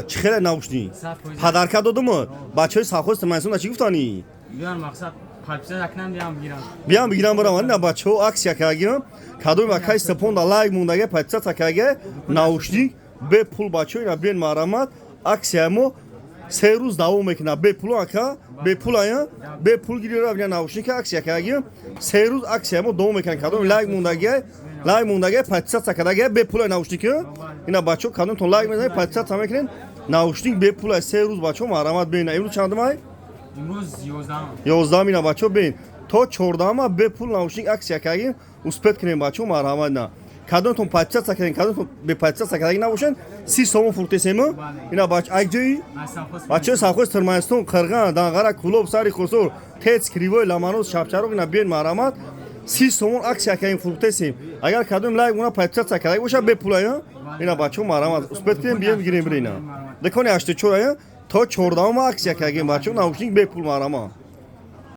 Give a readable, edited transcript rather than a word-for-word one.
چی خیلی ناوشنی صاف پویز. پدرکه دادم بچه های سرخوست منسون چی گفتانی بیان مقصد پالپیزا دکنم بیام بگیرم. بیام بگیرم برام نه بچه ها عکس یکاگیم کادوی مکای سپوند لایک موندگه پچه تکاگه ناوشنی به پول بچه اینا بین مرامت عکس همو سه روز دوام میکنه به پول آکا به پول آیا به پول گیره بیان ناوشنی که عکس یکاگیم سه روز عکس همو دوام میکنه کادوی لایک موندگه پچه تکاگه به پول ناوشنی که اینا بچه ها کادوی تون لایک میزنه پچه تا میکنن ناوشنی به پول سه روز بچه ها مرامت بین امروز چند ماه امروز 11. 11 مینا بچه بین تا 14 ما به پول ناوشنیک عکس یکاگیم اسپت کنیم بچه مرحمت نه کدومتون پچه سکرین کدومتون به پچه سکرین نباشن 30 سوم فروتسیم اینا بچه ایجی بچه ساخوس ترمنستون قرغان دانغرا کلوب ساری خسور تیز کریوی لامانوس شابچارو اینا بین مرحمت 30 سوم عکس یکاگیم فروتسیم اگر کدوم لایک اونا پچه سکرین باشه به پول اینا بچه مرحمت اسپت کنیم بیام بگیریم برینا دکونی 84 تا 14 ما عکس یکاگیم بچه ناوشنیک به پول مرحمت